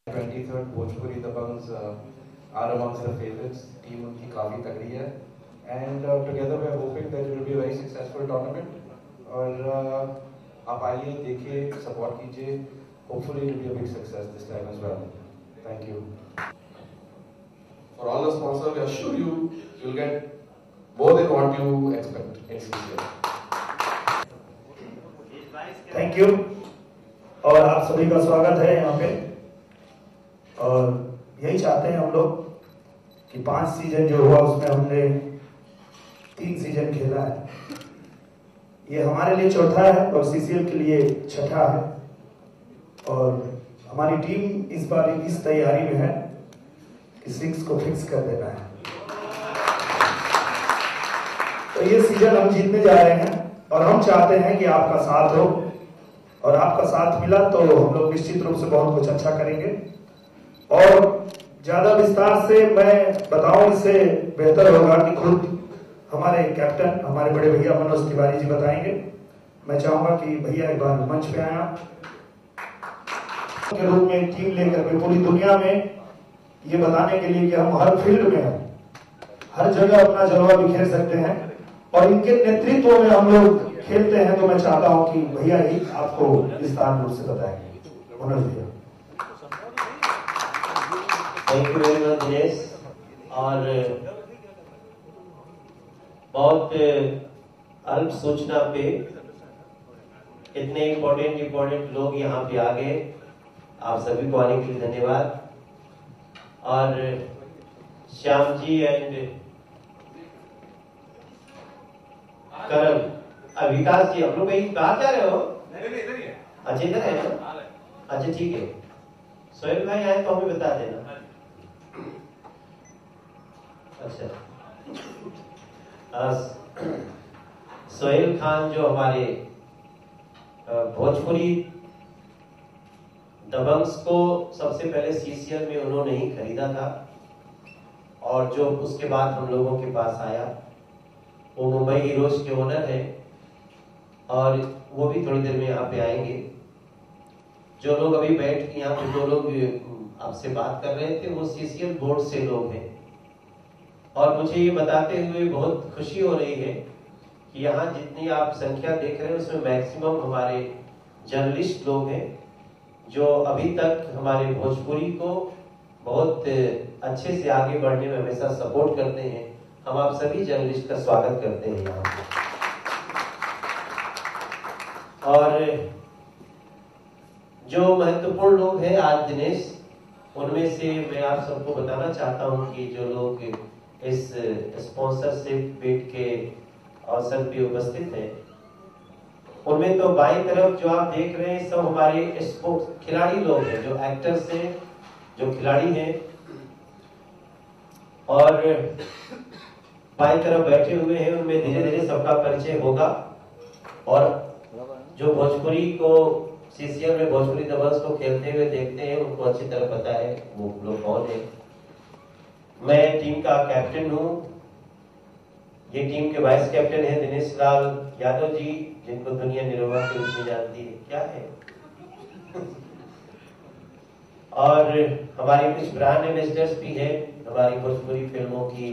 23rd Bhojpuri Dabangs are amongst the favorites. Team उनकी काफी तगड़ी है, and together we are hoping that it will be a very successful tournament. और आप आइए, देखिए, support कीजिए. Hopefully it will be a big success this time as well. Thank you. For all the sponsors, we assure you, you'll get more than what you expect in CCL. Thank you. और आप सभी का स्वागत है यहाँ पे। और यही चाहते हैं हम लोग कि 5 सीजन जो हुआ उसमें हमने 3 सीजन खेला है। ये हमारे लिए चौथा है और सीसीएल के लिए छठा है। और हमारी टीम इस बार इस तैयारी में है कि 6 को फिक्स कर देना है। तो ये सीजन हम जीतने जा रहे हैं और हम चाहते हैं कि आपका साथ हो, और आपका साथ मिला तो हम लोग निश्चित रूप से बहुत कुछ अच्छा करेंगे। और ज्यादा विस्तार से मैं बताऊं इससे बेहतर होगा कि खुद हमारे कैप्टन, हमारे बड़े भैया मनोज तिवारी जी बताएंगे। मैं चाहूंगा कि भैया एक बार मंच पे आए के रूप में टीम लेकर के पूरी दुनिया में ये बताने के लिए कि हम हर फील्ड में हैं, हर जगह अपना जलवा बिखेर सकते हैं और इनके नेतृत्व में हम लोग खेलते हैं। तो मैं चाहता हूं कि भैया ही आपको विस्तार रूप से बताएंगे। मनोज भैया। Thank you very much Dinesh. और बहुत अल्प सूचना पे इतने इम्पोर्टेंट लोग यहाँ पे आ गए। आप सभी को आने के लिए धन्यवाद। और श्याम जी एंड करम, विकास जी, हम लोग कहीं बाहर जा रहे हो? इधर ही है। अच्छा, इधर है ना? अच्छा, ठीक है। सोहेल भाई आए तो हमें बता देना। अच्छा, सोहेल खान जो हमारे भोजपुरी दबंग्स को सबसे पहले सीसीएल में उन्होंने ही खरीदा था, और जो उसके बाद हम लोगों के पास आया, वो मुंबई हीरोज के ओनर है और वो भी थोड़ी देर में यहाँ पे आएंगे। जो लोग अभी बैठ के यहाँ पे जो लोग आपसे बात कर रहे थे वो सीसीएल बोर्ड से लोग हैं। और मुझे ये बताते हुए बहुत खुशी हो रही है कि यहाँ जितनी आप संख्या देख रहे हैं उसमें मैक्सिमम हमारे जर्नलिस्ट लोग हैं जो अभी तक हमारे भोजपुरी को बहुत अच्छे से आगे बढ़ने में हमेशा सपोर्ट करते हैं। हम आप सभी जर्नलिस्ट का स्वागत करते हैं यहाँ पे। और जो महत्वपूर्ण लोग हैं आज दिनेश, उनमें से मैं आप सबको बताना चाहता हूँ कि जो लोग इस स्पॉन्सरशिप बिड के अवसर पे उपस्थित हैं, उनमें तो बाईं तरफ जो आप देख रहे हैं सब हमारे स्पोर्ट्स खिलाड़ी लोग हैं, जो एक्टर्स हैं, जो खिलाड़ी हैं। और बाईं तरफ बैठे हुए हैं उनमें धीरे धीरे सबका परिचय होगा। और जो भोजपुरी को सीसीएल में भोजपुरी दबंग्स को खेलते हुए देखते हैं उनको अच्छी तरह पता है वो लोग कौन है। मैं टीम का कैप्टन हूँ। ये टीम के वाइस कैप्टन है दिनेश लाल यादव जी, जिनको दुनिया निरोवा के रूप में जानती है। क्या है और हमारे कुछ ब्रांड एम्बेसडर्स भी हैं, हमारी भोजपुरी फिल्मों की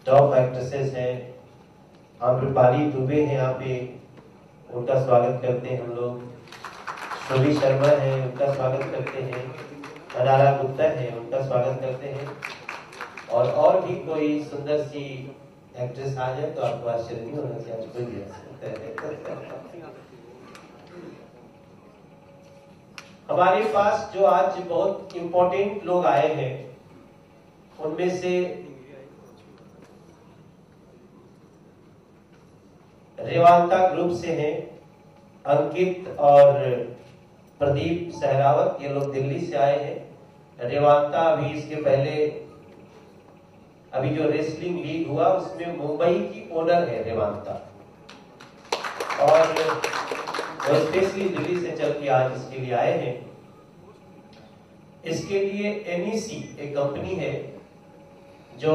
टॉप एक्ट्रेसेस हैं। आम्रपाली दुबे हैं यहाँ पे, उनका स्वागत करते हैं हम लोग। सुभी शर्मा है, उनका स्वागत करते हैं। अनारा गुप्ता है, उनका स्वागत करते हैं। और भी कोई सुंदर सी एक्ट्रेस आ जाए तो आपको आश्चर्य नहीं होना चाहिए। आज कोई भी हमारे पास जो आज बहुत इंपॉर्टेंट लोग आए हैं उनमें से रेवांता ग्रुप से हैं अंकित और प्रदीप सहरावत, ये लोग दिल्ली से आए हैं। रेवांता अभी इसके पहले अभी जो रेसलिंग लीग हुआ उसमें मुंबई की ओनर है रेवांता, और वो स्पेशली दिल्ली से चल के आज इसके लिए आए हैं। इसके लिए एनईसी एक कंपनी है जो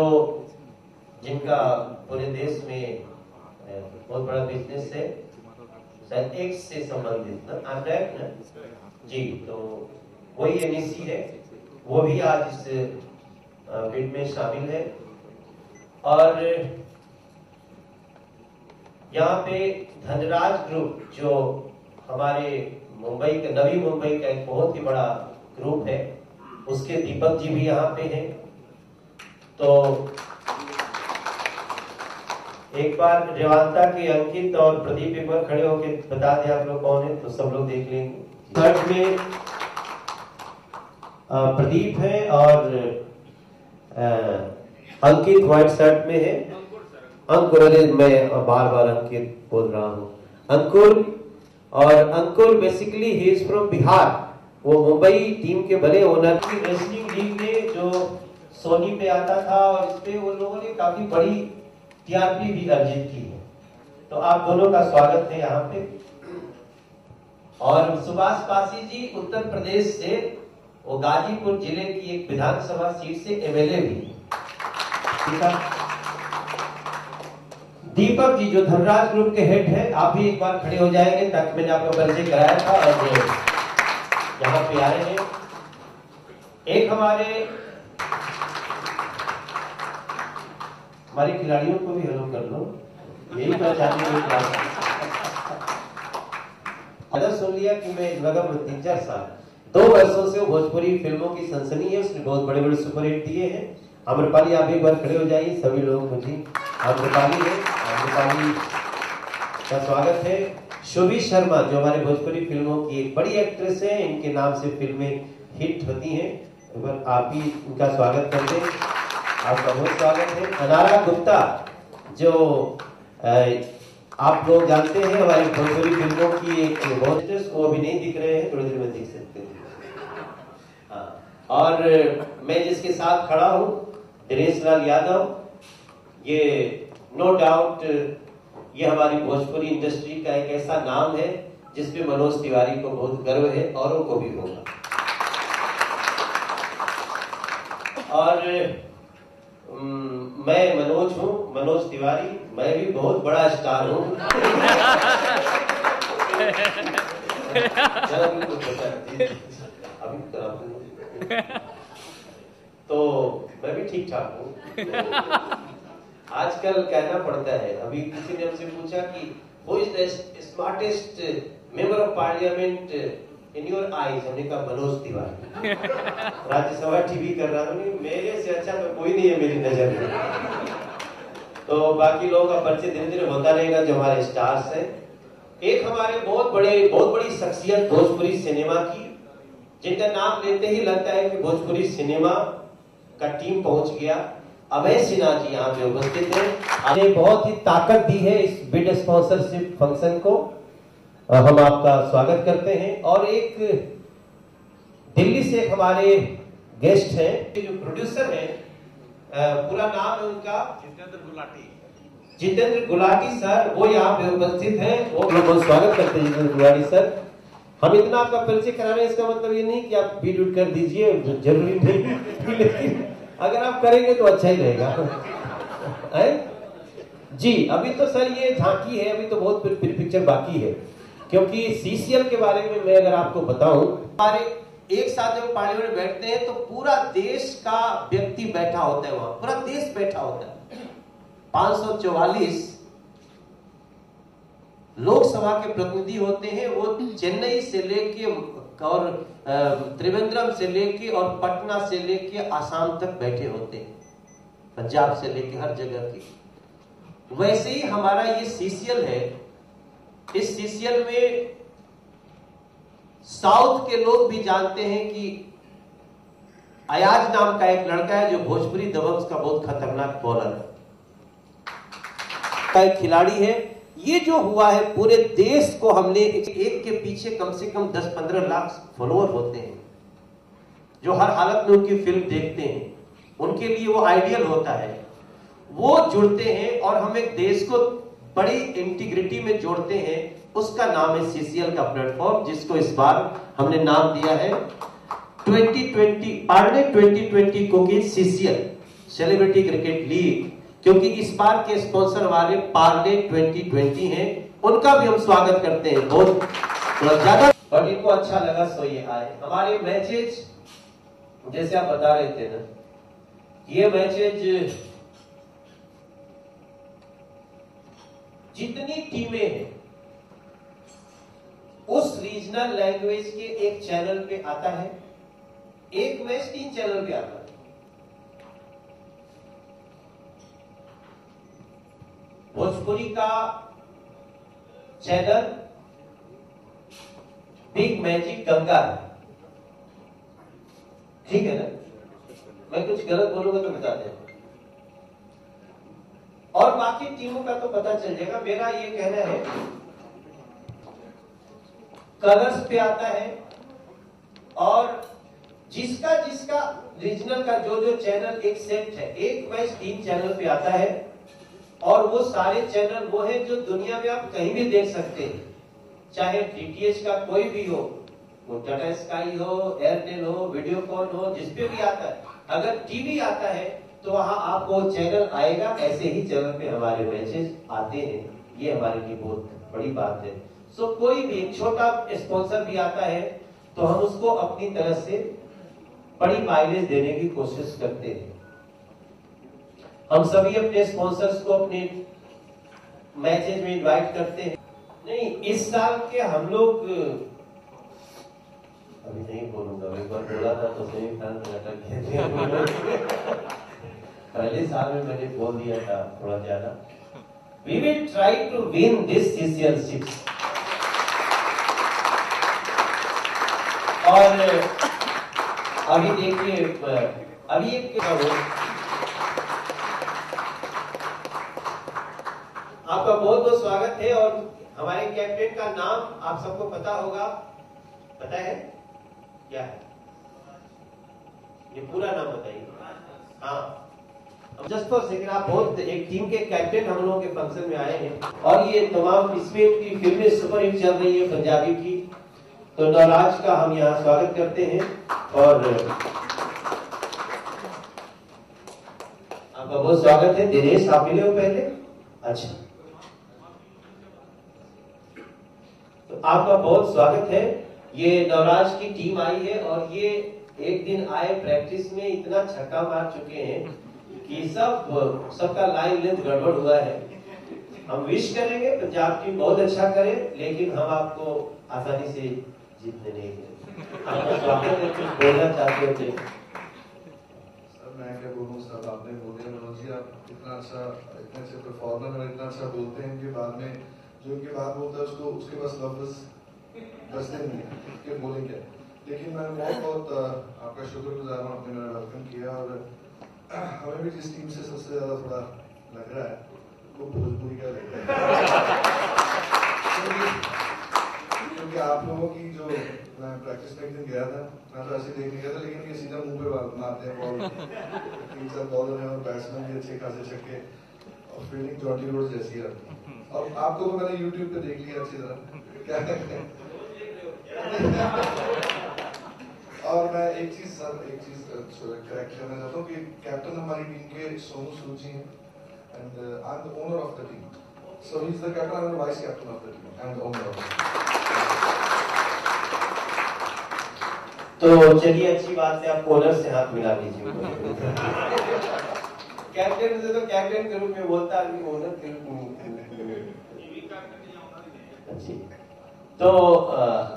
जिनका पूरे देश में बहुत बड़ा बिजनेस है, शायद एक्स से संबंधित ना, आप ना जी। तो वही एनईसी है, वो भी आज इस बिड में शामिल है। और यहाँ पे धनराज ग्रुप जो हमारे मुंबई का, नवी मुंबई का एक बहुत ही बड़ा ग्रुप है, उसके दीपक जी भी यहाँ पे हैं। तो एक बार रेवांता के अंकित और प्रदीप एक बार खड़े होके बता दें आप लोग कौन है, तो सब लोग देख लेंगे। थर्ड में प्रदीप है और अंकित व्हाइट शर्ट में है। अंकुर, अरे मैं बार बार अंकित बोल रहा हूँ, अंकुर। और Ankur basically he is from Bihar, वो मुंबई टीम के बड़े ओनर की रेसलिंग लीग में जो सोनी पे आता था, और इस पे वो लोगों ने काफी बड़ी टीआरपी भी अर्जित की है। तो आप दोनों का स्वागत है यहाँ पे। और सुभाष पासी जी उत्तर प्रदेश से, वो गाजीपुर जिले की एक विधानसभा सीट से एमएलए भी है। ठीक है। दीपक जी जो धनराज ग्रुप के हेड है, आप भी एक बार खड़े हो जाएंगे ताकि मैंने आपको परिचय कराया था और यहाँ पे आ रहे हैं। एक हमारे खिलाड़ियों को भी हेलो कर लो, यही पहचाने सुन लिया कि मैं लगभग 3-4 साल 2 वर्षों से भोजपुरी फिल्मों की सनसनी है, उसने बहुत बड़े बड़े सुपरहिट दिए हैं। आम्रपाली आप एक बार खड़े हो जाइए, सभी लोग मुझे आम्रपाली है, आम्रपाली का स्वागत है। शोभी शर्मा जो हमारे भोजपुरी फिल्मों की एक बड़ी एक्ट्रेस है, इनके नाम से फिल्में हिट होती हैं, एक बार आप ही इनका स्वागत करते हैं, आपका बहुत स्वागत है। अनारा गुप्ता जो आप लोग जानते हैं हमारी भोजपुरी फिल्मों की एक बहुत, वो अभी नहीं दिख रहे हैं, थोड़ी देर में दिख सकते हैं। और मैं जिसके साथ खड़ा हूँ दिनेश लाल यादव, ये नो डाउट ये हमारी भोजपुरी इंडस्ट्री का एक ऐसा नाम है जिसपे मनोज तिवारी को बहुत गर्व है, औरों को भी होगा। और मैं मनोज हूँ, मनोज तिवारी, मैं भी बहुत बड़ा स्टार हूँ। तो मैं भी ठीक ठाक हूँ। आजकल कहना पड़ता है, अभी किसी ने हमसे पूछा कि who is the smartest member of parliament in your eyes, हमने कहा मनोज तिवारी। राज्यसभा टीवी कर रहा हूँ, मेरे से अच्छा तो कोई नहीं है मेरी नजर में। तो बाकी लोगों का परिचय धीरे धीरे होता रहेगा जो हमारे स्टार्स हैं। एक हमारे बहुत बड़ी शख्सियत भोजपुरी सिनेमा की, जिनका नाम लेते ही लगता है कि भोजपुरी सिनेमा का टीम पहुंच गया। अभय सिन्हा जी यहाँ पे उपस्थित हैं, आपने बहुत ही ताकत दी है इस बिड स्पॉन्सरशिप फंक्शन को, हम आपका स्वागत करते हैं। और एक दिल्ली से एक हमारे गेस्ट हैं, जो प्रोड्यूसर हैं, पूरा नाम है उनका जितेंद्र गुलाटी सर, वो यहाँ पे उपस्थित हैं, वो बहुत स्वागत करते हैं जितेंद्र गुलाटी सर। हम इतना आपका परिचय करा रहे हैं, इसका मतलब ये नहीं कि आप बीट उठ कर दीजिए, जरूरी नहीं, लेकिन अगर आप करेंगे तो अच्छा ही रहेगा। जी अभी तो सर ये झांकी है, अभी तो बहुत पिक्चर बाकी है, क्योंकि सीसीएल के बारे में मैं अगर आपको बताऊं, हमारे एक साथ जब पार्लियामेंट में बैठते हैं तो पूरा देश का व्यक्ति बैठा होता है, वहां पूरा देश बैठा होता है। 544 लोकसभा के प्रतिनिधि होते हैं, वो चेन्नई से लेके और त्रिवेंद्रम से लेके और पटना से लेके आसाम तक बैठे होते हैं, पंजाब से लेके हर जगह की। वैसे ही हमारा ये सीसीएल है, इस सीसीएल में साउथ के लोग भी जानते हैं कि अयाज नाम का एक लड़का है जो भोजपुरी दबंग्स का बहुत खतरनाक बॉलर है, का एक खिलाड़ी है। ये जो हुआ है पूरे देश को, हमने एक के पीछे कम से कम 10-15 लाख फॉलोअर होते हैं जो हर हालत में उनकी फिल्म देखते हैं, उनके लिए वो आइडियल होता है, वो जुड़ते हैं और हम एक देश को बड़ी इंटीग्रिटी में जोड़ते हैं। उसका नाम है सीसीएल का प्लेटफॉर्म, जिसको इस बार हमने नाम दिया है 2020 Parle 2020 cookies CCL celebrity cricket league, क्योंकि इस बार के स्पॉन्सर वाले पार्ले 2020 हैं, उनका भी हम स्वागत करते हैं बहुत ज्यादा। बट इनको अच्छा लगा सो ये आए। हमारे मैचेज जैसे आप बता रहे थे ना, ये मैचेज जितनी टीमें हैं उस रीजनल लैंग्वेज के एक चैनल पे आता है, एक मैच 3 चैनल पे आता है। भोजपुरी का चैनल बिग मैजिक गंगा है, ठीक है ना? मैं कुछ गलत बोलूंगा तो बता दें। और बाकी टीमों का तो पता चल जाएगा। मेरा ये कहना है कलर्स पे आता है, और जिसका जिसका रीजनल का जो जो चैनल एक सेट है, एक मैच 3 चैनल पे आता है, और वो सारे चैनल वो है जो दुनिया में आप कहीं भी देख सकते हैं, चाहे डीटीएच का कोई भी हो, वो टाटा स्काई हो, एयरटेल हो, वीडियोकॉन हो, जिसपे भी आता है। अगर टीवी आता है तो वहां आपको चैनल आएगा। ऐसे ही चैनल पे हमारे मैचेस आते हैं, ये हमारे लिए बहुत बड़ी बात है। सो कोई भी छोटा स्पॉन्सर भी आता है तो हम उसको अपनी तरफ से बड़ी माइलेज देने की कोशिश करते हैं। हम सभी अपने स्पॉन्सर्स को अपने मैचेस में इनवाइट करते हैं। नहीं, इस साल के हम लोग, अभी नहीं बोलूंगा, एक बार बोला था तो सेमीफाइनल में अटक गए। पहले साल में मैंने बोल दिया था थोड़ा ज्यादा। We will try to win this CCL 6। और अभी देखिए, अभी एक आपका बहुत बहुत स्वागत है। और हमारे कैप्टन का नाम आप सबको पता होगा, पता है क्या है? ये पूरा नाम बताइए। हाँ, जस्ट फॉर सेकंड, आप बहुत एक टीम के कैप्टन हम लोगों के फंक्शन में आए हैं, और ये तमाम इसमें की फिल्में सुपर हिट चल रही है पंजाबी की, तो नवराज का हम यहाँ स्वागत करते हैं। और आपका बहुत स्वागत है। दिनेश, आप मिले हो पहले? अच्छा, तो आपका बहुत स्वागत है। ये नवराज की टीम आई है, और ये एक दिन आए, प्रैक्टिस में इतना छक्का मार चुके हैं कि सबका लाइन लेंथ गड़बड़ हुआ है। हम विश करेंगे पंजाब टीम बहुत अच्छा करे, लेकिन हम आपको आसानी से जीतने नहीं देंगे। आपका स्वागत है, कुछ बोलना चाहते हो? सर मैं क्या बोलूँ सर, आपने बोल दिया। मनोज जी, आप इतना अच्छा, इतने अच्छे परफॉर्मर और इतना अच्छा बोलते हैं कि बाद में जो इनकी बात बोलता है उसको, उसके पास लफ्ज बचते नहीं है कि बोले क्या। लेकिन मैं बहुत आपका शुक्रगुजार हूँ, आपने मेरा वेलकम किया। और हमें भी जिस टीम से सबसे ज्यादा थोड़ा लग रहा है वो भोजपुरी का लग रहा है, क्योंकि आप लोगों की जो, मैं प्रैक्टिस में एक दिन गया था, मैं तो ऐसे देखने गया था, लेकिन ये सीधा मुंह पे मारते हैं बॉल। 3-4 बॉलर हैं और बैट्समैन भी अच्छे खासे छक्के, और फील्डिंग जॉन्टी रोड जैसी है। और आपको तो मैंने यूट्यूब पे देख लिया अच्छी तरह, क्या और मैं एक चीज करेक्ट करना चाहता हूँ कि कैप्टन हमारी टीम के सोनू सूद जी हैं, and I am the owner of the team, so he is the captain and vice captain of the team and owner of the team. तो चलिए, अच्छी बात है, आप ओनर से हाथ मिला लीजिए। कैप्टन से तो कैप्टन के रूप में बोलता है, ओनर के रूप में। तो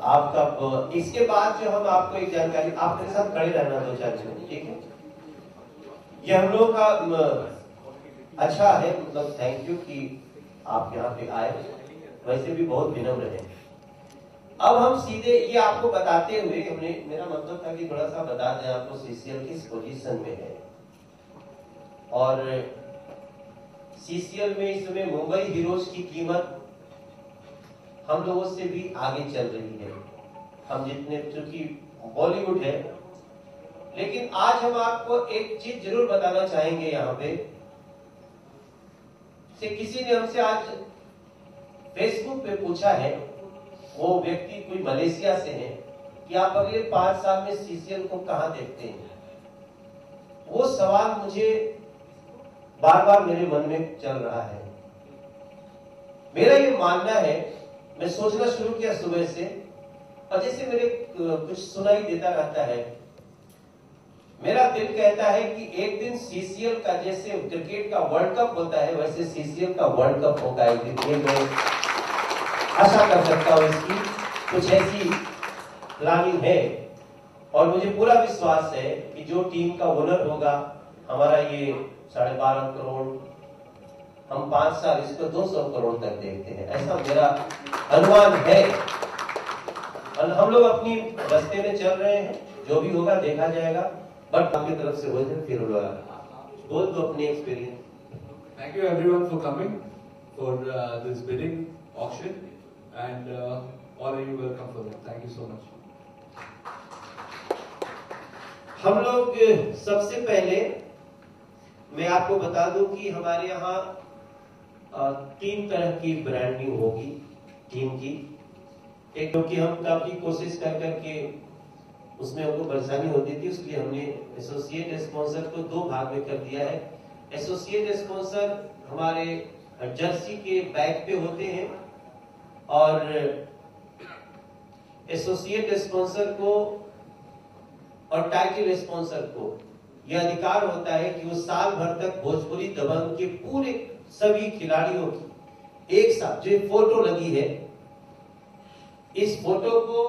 आपका इसके बाद जो हम आपको एक जानकारी, आप मेरे साथ खड़े रहना 2-4 मिनट, ठीक है? ये हम लोग का अच्छा है, मतलब थैंक यू कि आप यहाँ पे आए, वैसे भी बहुत विनम्र है। अब हम सीधे ये आपको बताते हुए, मेरा मतलब था कि थोड़ा सा बता दें आपको सीसीएल किस पोजीशन में है। और सीसीएल में इस समय मुंबई हीरोज की कीमत हम लोगों से भी आगे चल रही है। हम जितने, चूंकि बॉलीवुड है, लेकिन आज हम आपको एक चीज जरूर बताना चाहेंगे। यहाँ पे से किसी ने हमसे आज फेसबुक पे पूछा है, वो व्यक्ति कोई मलेशिया से है, कि आप अगले 5 साल में सीसीएल को कहां देखते हैं? वो सवाल मुझे बार बार मेरे मन में चल रहा है। मेरा ये मानना है, मैं सोचना शुरू किया सुबह से और जैसे मेरे कुछ सुनाई देता रहता है, मेरा दिल कहता है कि एक दिन सीसीएल का जैसे क्रिकेट का वर्ल्ड कप होता है वैसे सीसीएल का वर्ल्ड कप होगा एक दिन। ये मैं आशा कर सकता हूँ, इसकी कुछ ऐसी प्लानिंग है और मुझे पूरा विश्वास है कि जो टीम का विनर होगा, हमारा ये 12.5 करोड़, हम 5 साल इसको 200 करोड़ तक देखते हैं, ऐसा मेरा अनुमान है। और हम लोग अपनी रास्ते में चल रहे हैं, जो भी होगा देखा जाएगा, बट आपकी तरफ से हो जाए फिर बोल दो अपनी experience. Thank you everyone for coming for this bidding auction and all of you welcome for that. Thank you so much. हम लोग सबसे पहले मैं आपको बता दूं कि हमारे यहाँ 3 तरह की ब्रांडिंग होगी टीम की। एक क्योंकि हम काफी कोशिश कर करके उसमें हमको परेशानी होती थी, इसलिए हमने एसोसिएट स्पॉन्सर को 2 भाग में कर दिया है। एसोसिएट स्पॉन्सर हमारे जर्सी के बैक पे होते हैं और एसोसिएट स्पॉन्सर को और टाइटल स्पॉन्सर को यह अधिकार होता है कि वो साल भर तक भोजपुरी दबंग के पूरे सभी खिलाड़ियों की एक साथ जो फोटो लगी है, इस फोटो को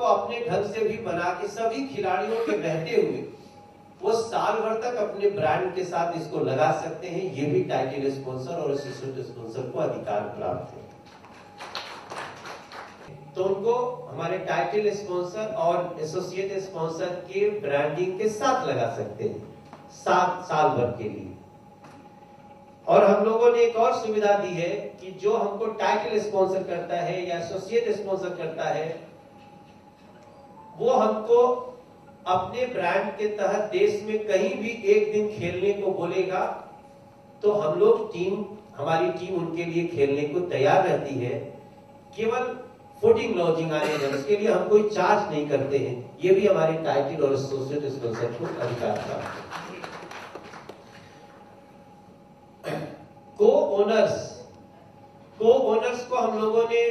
अपने ढंग से भी बना के सभी खिलाड़ियों के रहते हुए वो साल भर तक अपने ब्रांड के साथ इसको लगा सकते हैं। ये भी टाइटल स्पॉन्सर और एसोसिएट स्पॉन्सर को अधिकार प्राप्त है। तो उनको हमारे टाइटल स्पॉन्सर और एसोसिएट स्पॉन्सर के ब्रांडिंग के साथ लगा सकते हैं 7 साल भर के लिए। और हम लोगों ने एक और सुविधा दी है कि जो हमको टाइटल स्पॉन्सर करता है या एसोसिएट स्पॉन्सर करता है, वो हमको अपने ब्रांड के तहत देश में कहीं भी एक दिन खेलने को बोलेगा तो हम लोग हमारी टीम उनके लिए खेलने को तैयार रहती है। केवल फूडिंग लॉजिंग आने जाने उसके लिए हम कोई चार्ज नहीं करते हैं। ये भी हमारे टाइटल और एसोसिएट स्पॉन्सर को अधिकार प्राप्त है। को ओनर्स को हम लोगों ने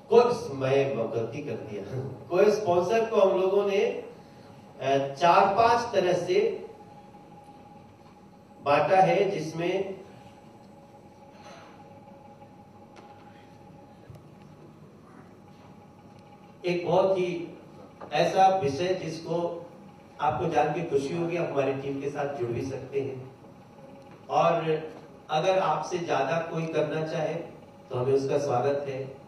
गलती कर दिया। को स्पॉन्सर को हम लोगों ने 4-5 तरह से बांटा है, जिसमें एक बहुत ही ऐसा विषय जिसको आपको जान के खुशी होगी, आप हमारी टीम के साथ जुड़ भी सकते हैं और अगर आपसे ज्यादा कोई करना चाहे तो हमें उसका स्वागत है।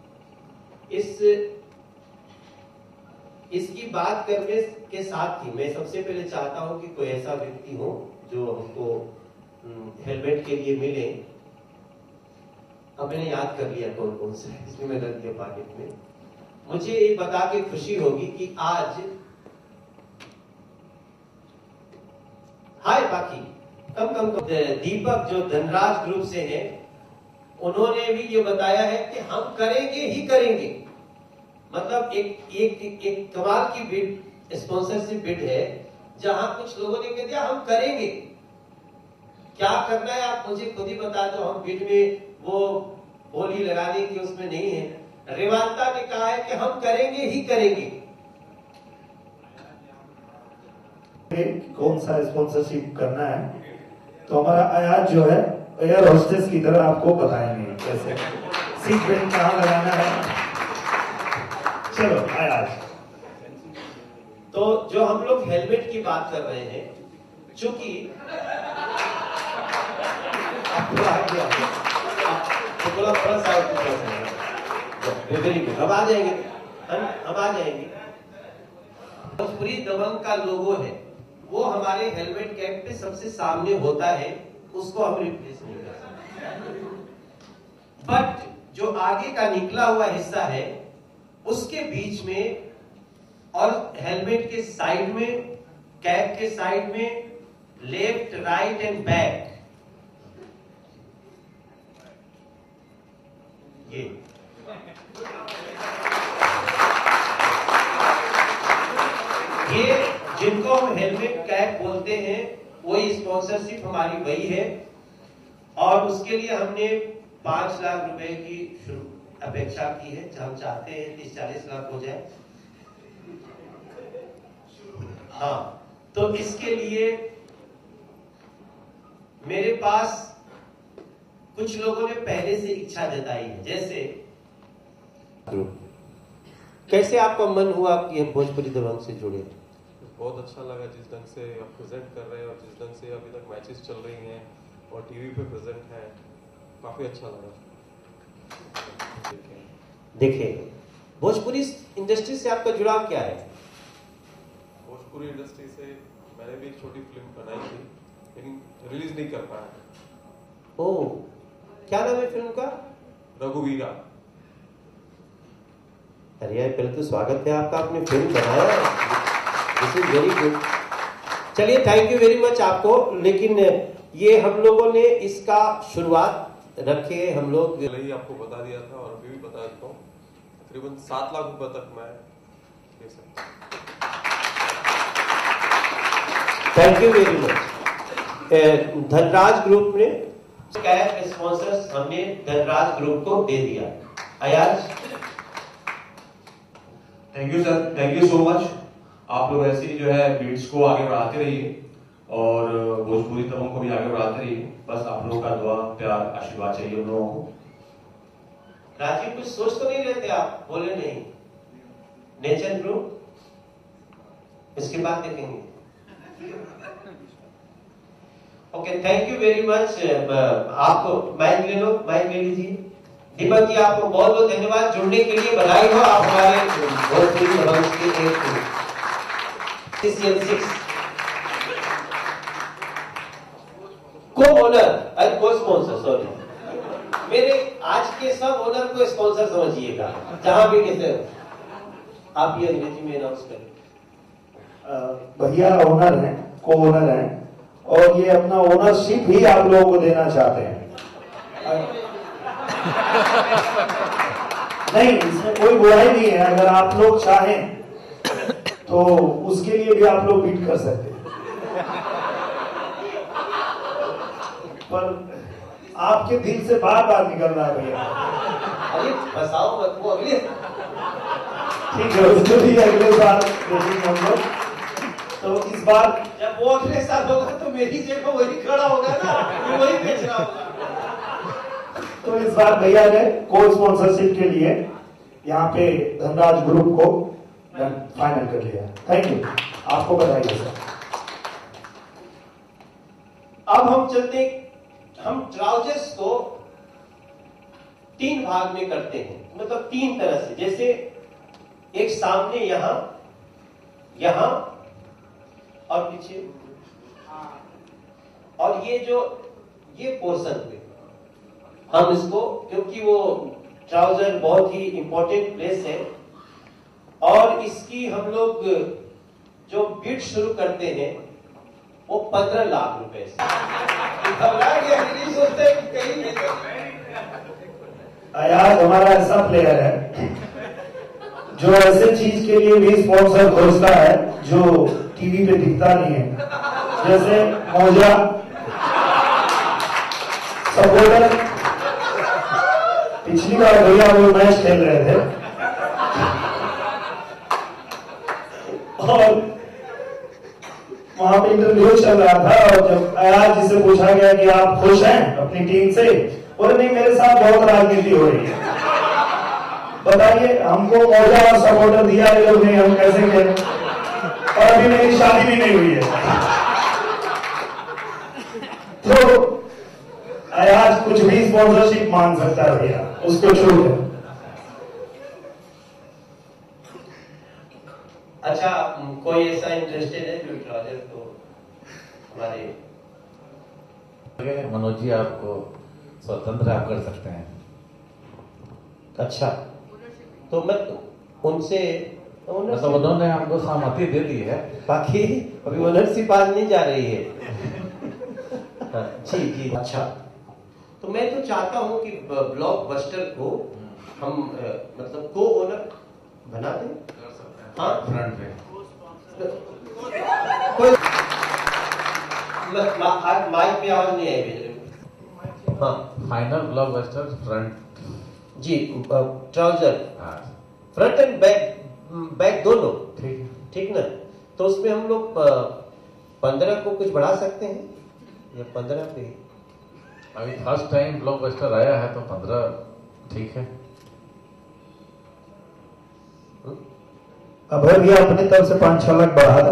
इसकी बात करने के साथ ही मैं सबसे पहले चाहता हूं कि कोई ऐसा व्यक्ति हो जो हमको हेलमेट के लिए मिले। अब मैंने याद कर लिया कौन कौन से, इसमें मैं रख दिया पॉकेट में। मुझे ये बता के खुशी होगी कि आज बाकी कम दीपक जो धनराज ग्रुप से है, उन्होंने भी ये बताया है कि हम करेंगे ही करेंगे। मतलब एक कमाल की बिड, स्पॉन्सरशिप बिड है, जहां कुछ लोगों ने कह दिया हम करेंगे। क्या करना है आप मुझे खुद ही बता दो। हम बिड में वो बोली लगाने की उसमें नहीं है। रेवांता ने कहा है कि हम करेंगे ही करेंगे। कौन सा स्पॉन्सरशिप करना है तो हमारा आयात जो है एयर होस्टेस की तरह आपको बताएंगे कैसे सीट बेल्ट कहाँ लगाना है। चलो आयात। तो जो हम लोग हेलमेट की बात कर रहे हैं, चूंकि थोड़ा सा हम आ जाएंगे। भोजपुरी दबंग का लोगो है, वो हमारे हेलमेट कैप पे सबसे सामने होता है, उसको हम रिप्लेस नहीं कर सकते। बट जो आगे का निकला हुआ हिस्सा है उसके बीच में और हेलमेट के साइड में, कैप के साइड में, लेफ्ट, राइट एंड बैक, ये जिनको हम हेलमेट कैप बोलते हैं, वही स्पॉन्सरशिप हमारी वही है। और उसके लिए हमने 5 लाख रुपए की अपेक्षा की है, हम चाहते हैं 30-40 लाख हो जाए। हाँ, तो इसके लिए मेरे पास कुछ लोगों ने पहले से इच्छा जताई है। जैसे कैसे आपका मन हुआ कि हम भोजपुरी दबंग से जुड़े? बहुत अच्छा लगा जिस ढंग से आप प्रेजेंट कर रहे हैं और जिस ढंग से अभी तक मैचेस चल रही हैं और टीवी पे प्रेजेंट है, काफी अच्छा लगा। देखिए, भोजपुरी इंडस्ट्री से आपका जुड़ाव क्या है? भोजपुरी इंडस्ट्री से मैंने भी एक छोटी फिल्म बनाई थी, लेकिन रिलीज नहीं कर पाया। ओह, क्या नाम है फिल्म का? रघुवीरा। अरे यार, पहले तो स्वागत है आपका, आपने फिल्म बनाया, दिस इज वेरी गुड। चलिए, थैंक यू वेरी मच आपको। लेकिन ये हम लोगों ने इसका शुरुआत रखे, हम लोग पहले ही आपको बता दिया था और अभी भी बता देता हूँ, तकरीबन 7 लाख रुपए तक मैं दे सकता हूँ। Thank you very much. Dhanraj group ने कैश स्पॉन्सर्स हमने धनराज ग्रुप को दे दिया। Ayaz, thank you sir, thank you so much. आप लोग ऐसे ही जो है बीट्स को आगे बढ़ाते रहिए और भोजपुरी दबंग को भी आगे बढ़ाते रहिए। बस आप लोगों का दुआ, प्यार, आशीर्वाद चाहिए उन लोगों को। राजीव, कुछ सोच तो नहीं रहे थे आप? बोले नहीं। नेचर ग्रुप, इसके बाद देखेंगे। Okay, thank you very much. आपको माइक ले लो, माइक ले लीजिए। दीपक जी, आपको बहुत बहुत धन्यवाद, जुड़ने के लिए बधाई हो। आप हमारे भोजपुरी दबंग के एक CCL6 को ओनर, को स्पॉन्सर, सॉरी, मेरे आज के सब ओनर को स्पॉन्सर समझिएगा, जहां भी किसे। आप ये अंग्रेजी में अनाउंस करें। भैया ओनर हैं, को ओनर हैं, और ये अपना ओनरशिप भी आप लोगों को देना चाहते हैं। नहीं, इसमें कोई बुराई नहीं है। अगर आप लोग चाहें तो उसके लिए भी आप लोग बीट कर सकते हैं, पर आपके दिल से बार बार निकल रहा है भैया। अरे फंसाओ मत, वो अगले ठीक है, उसको भी अगले बार देखेंगे हम लोग। तो इस बार जब वो अगले साल होगा तो मेरी जेब में वही खड़ा होगा ना, वही बेच रहा होगा। तो इस बार भैया ने को स्पॉन्सरशिप के लिए यहाँ पे धनराज ग्रुप को फाइनल कर लिया। थैंक यू, आपको बधाई सर। अब हम चलते, हम ट्राउजर्स को 3 भाग में करते हैं, मतलब 3 तरह से। जैसे एक सामने यहां, यहां और पीछे, और ये पोर्शन पे हम इसको, क्योंकि वो ट्राउजर बहुत ही इंपॉर्टेंट प्लेस है, और इसकी हम लोग जो बिड शुरू करते हैं वो 15 लाख रुपए से। सोचते हैं कि कहीं अयाज हमारा ऐसा प्लेयर है जो ऐसे चीज के लिए भी स्पॉन्सर खोजता है जो टीवी पे दिखता नहीं है, जैसे मोजा, सपोर्टर। पिछली बार भैया वो मैच खेल रहे थे और वहां पे इंटरव्यू चल रहा था, और जब अयाज जी से पूछा गया कि आप खुश हैं अपनी टीम से, बोले नहीं, मेरे साथ बहुत राजनीति हो रही है। बताइए, हमको मौजा और सपोर्टर दिया ये लोग नहीं, हम कैसे खेलें? और अभी मेरी शादी भी नहीं हुई है। तो अयाज कुछ भी स्पॉन्सरशिप मांग सकता है भैया, उसको छूट है। अच्छा, कोई ऐसा इंटरेस्टेड है जो ट्राउजर को हमारे? मनोज जी, आपको स्वतंत्र आप कर सकते हैं। अच्छा, तो मैं उनसे मतलब उन्होंने हमको सहमति दे दी है, बाकी अभी ओनरशिप आज नहीं जा रही है। हाँ, जी जी। अच्छा, तो मैं तो चाहता हूं कि ब्लॉकबस्टर को हम मतलब को ओनर बना दें। हाँ, फ्रंट पे कोई माइक पे आवाज नहीं आई। हाँ, फाइनल ब्लॉकबस्टर फ्रंट जी ट्राउजर हाँ फ्रंट एंड बैक दोनों ठीक है। ठीक ना। तो उसमें हम लोग 15 को कुछ बढ़ा सकते हैं या 15 पे? अभी फर्स्ट टाइम ब्लॉकबस्टर आया है तो 15 ठीक है। अब भी अपनी तरफ से 5-6 लाख बढ़ा दो।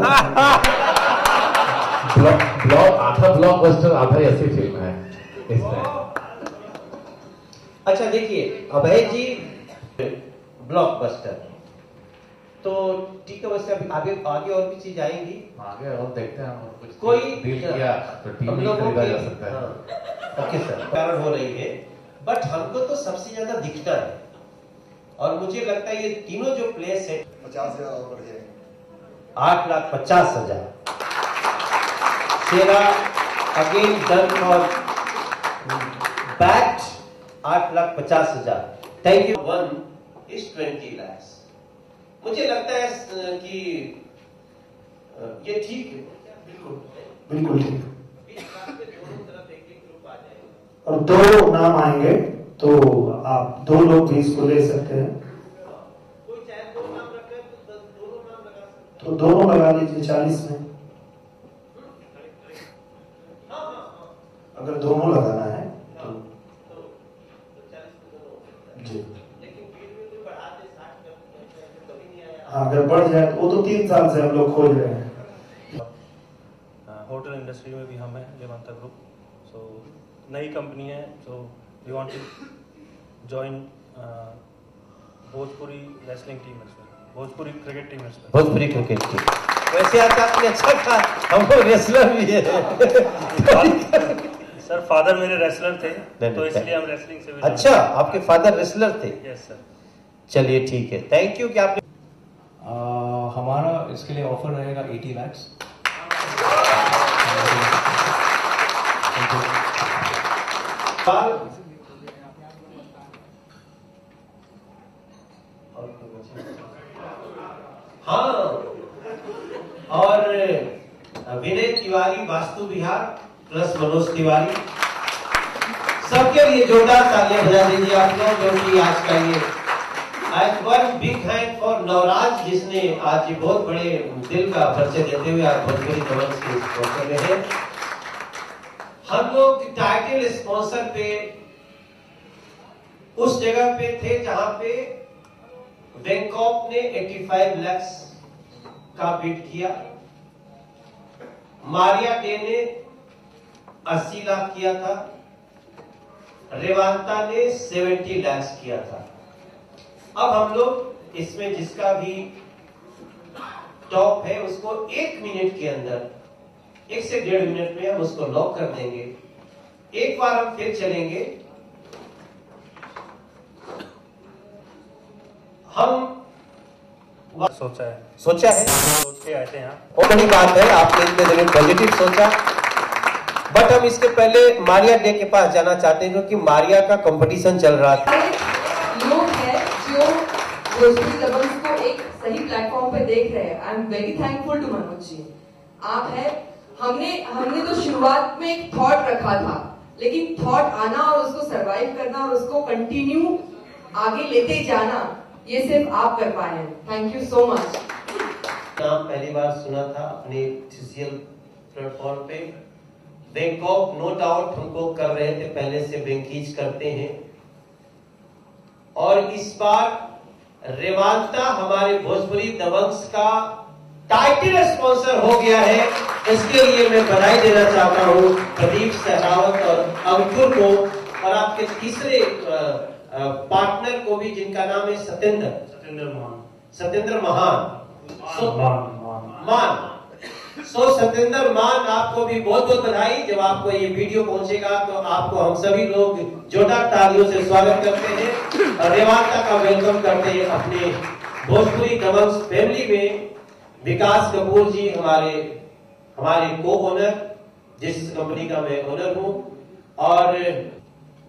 ब्लॉक आधा ब्लॉकबस्टर आधा ऐसी फिल्म है इस टाइम। अच्छा देखिए अभय जी ब्लॉकबस्टर तो ठीक है, वैसे अभी आगे आगे और भी चीज आएंगी आगे और देखते हैं हम कुछ कोई डील किया तो टीम हम ही लोगों खरीदा के जा सकता है। हाँ, ओके सर कारण हो रही है, बट हमको तो सबसे ज्यादा दिखता है और मुझे लगता है ये तीनों जो प्लेस है 50,000 और बढ़ जाएंगे। 8,50,000 शेरा अगेन डन और bat 8,50,000। Thank you. 1 is 20 lakhs। मुझे लगता है कि ये ठीक है, बिल्कुल बिल्कुल ठीक। दोनों तरफ एक ग्रुप आ जाएगा और 2 नाम आएंगे तो आप 2 लोग भी इसको ले सकते हैं। कोई चाहे 2 नाम रखे तो दोनों नाम लगा सकते तो दोनों लगा लीजिए 40 में। अगर दोनों लगाना है तो जी। हाँ अगर बढ़ जाए तो वो तो 3 साल से हम लोग खोज रहे हैं। होटल इंडस्ट्री में भी हम हैं रेवांता ग्रुप। सो नई कंपनी है, so we want to join Bhojpuri wrestling team as well, Bhojpuri cricket team as well. Bhojpuri cricket team वैसे आज आपने अच्छा कहा, हमको रेसलर भी है। सर फादर मेरे रेसलर थे तो इसलिए हम रेसलिंग से भी। अच्छा आपके फादर रेसलर थे? Yes sir. चलिए ठीक है, थैंक यू कि आपने हमारा इसके लिए ऑफर रहेगा 80 lakhs। हाँ और विनय तिवारी वास्तु विहार प्लस मनोज तिवारी, सबके लिए जोरदार तालियां बजा दीजिए आप लोग, जो कि आज का ये आज one big hand for Navraj जिसने आज ये बहुत बड़े दिल का परिचय देते हुए आज भोजपुरी दबंग के स्पॉन्सर में है। हम लोग टाइटल स्पॉन्सर पे उस जगह पे थे जहां पे बैंकॉक ने 85 लाख का बिड किया, मारिया डे ने 80 लाख किया था, रेवांता ने 70 लाख किया था। अब हम लोग इसमें जिसका भी टॉप है उसको 1 मिनट के अंदर 1 से 1.5 मिनट में हम उसको लॉक कर देंगे। एक बार हम फिर चलेंगे, हम सोचा है सोच के आए थे यहाँ। वो बड़ी बात है, आपने इतने दिन पॉजिटिव सोचा। बट हम इसके पहले मारिया डे के पास जाना चाहते हैं क्योंकि मारिया का कंपटीशन चल रहा था। लोग हैं जो भोजपुरी दबंग को एक सही प्लेटफॉर्म पे देख रहे हैं। I am very thankful to Manoj ji, आप हैं। हमने तो शुरुआत में एक थॉट रखा था, लेकिन थॉट आना और उसको सरवाइव करना और उसको कंटिन्यू आगे लेते जाना, ये सिर्फ आप कर पाए हैं। Thank you so much. नाम पहली बार सुना था अपने ऑफिशियल प्लेटफॉर्म पे। बैंकॉक नो डाउट हमको कर रहे थे, पहले से बैंकीज करते हैं, और इस बार रेवांता हमारे भोजपुरी दबंग्स का टाइटल स्पॉन्सर हो गया है। इसके लिए मैं बधाई देना चाहता हूँ प्रदीप सहरावत और अंकुर को, और आपके तीसरे पार्टनर को भी जिनका नाम है सत्येंद्र महान। सत्येंद्र मान, आपको भी बहुत बहुत बधाई। जब आपको ये वीडियो पहुंचेगा तो आपको हम सभी लोग जोरदार तालियों से स्वागत करते हैं और रेवांता का वेलकम करते हैं अपने भोजपुरी दबंग्स फैमिली में। विकास कपूर जी हमारे को ओनर, जिस कंपनी का मैं ओनर हूं, और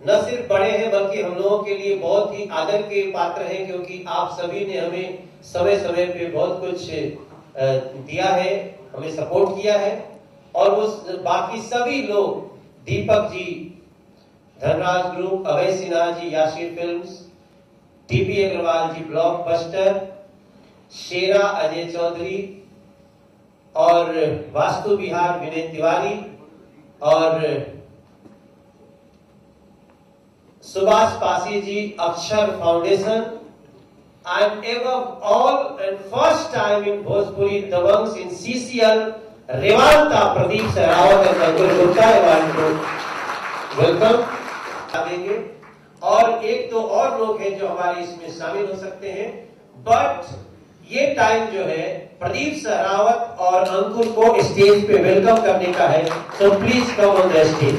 न सिर्फ बड़े हैं बल्कि हम लोगों के लिए बहुत ही आदर के पात्र हैं, क्योंकि आप सभी ने हमें समय समय पे बहुत कुछ दिया है, हमें सपोर्ट किया है। और उस बाकी सभी लोग, दीपक जी, धनराज ग्रुप, अभय सिन्हा जी, याशीर फिल्म्स, टीपी अग्रवाल जी ब्लॉकबस्टर, शेरा अजय चौधरी और वास्तु विहार विनय तिवारी और सुभाष पासी जी अक्षर foundation and above all and first time in Bhojpuri Dabangs in CCL Revanta Pradeep Sarawat and Ankur Gupta want to welcome देंगे और एक दो और लोग हैं जो हमारे इसमें शामिल हो सकते हैं, बट ये टाइम जो है प्रदीप सरावत और अंकुर को स्टेज पे वेलकम करने का है, so please come on the stage.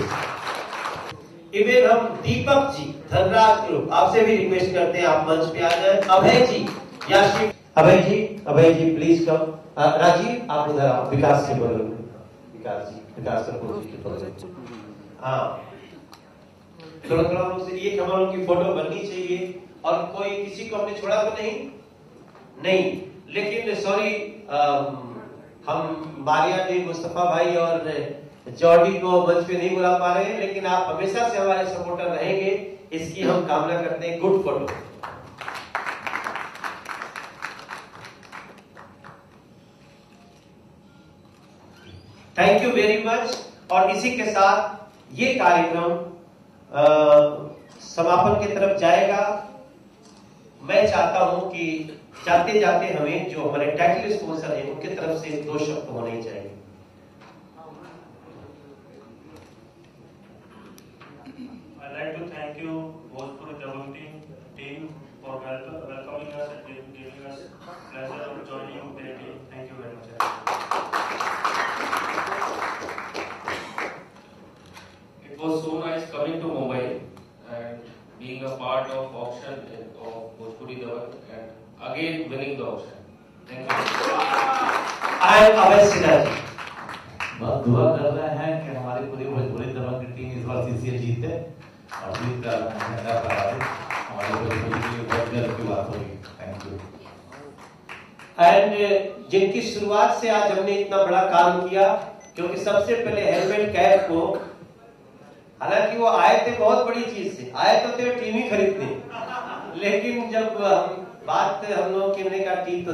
Even हम दीपक जी धनराज ग्रुप आपसे भी रिक्वेस्ट करते हैं आप मंच पे आ जाए। अभय जी याशिक अभय जी प्लीज कम। राजीव आप इधर आओ, विकास से बोलो, विकास कपूर जी बोलो। हाँ थोड़ा लोग से ये हम लोग की फोटो बननी चाहिए और कोई किसी को हमने छोड़ा तो नहीं, लेकिन सॉरी हम बारिया जी मुस्तफा भाई और जॉर्डी को मंच पे नहीं बुला पा रहे हैं, लेकिन आप हमेशा से हमारे सपोर्टर रहेंगे इसकी हम कामना करते हैं। Good photo. Thank you very much. और इसी के साथ ये कार्यक्रम समापन की तरफ जाएगा। मैं चाहता हूं कि जाते जाते हमें जो हमारे टाइटल स्पॉन्सर है उनकी तरफ से 2 शब्द होने चाहिए। I'd like to thank you Bhojpuri Dabang team for welcoming us and giving us pleasure of joining their team. Thank you very much. It was so nice coming to Mumbai and being a part of auction of Bhojpuri Dabang and again winning the auction. Thank you. I am Abhay Sinha ji। बस दुआ कर रहे हैं कि हमारी पूरी भोजपुरी दबंग की team इस बार सीसीएल जीते और जीत कर हमारे भोजपुरी के लिए बहुत गर्व की बात होगी। Thank you. एंड जिनकी शुरुआत से आज हमने इतना बड़ा काम किया, क्योंकि सबसे पहले हेलमेट कैप को, हालांकि वो आए थे बहुत बड़ी चीज से, आए तो थे टीम ही खरीदने, लेकिन जब बात हम लोग की टीम तो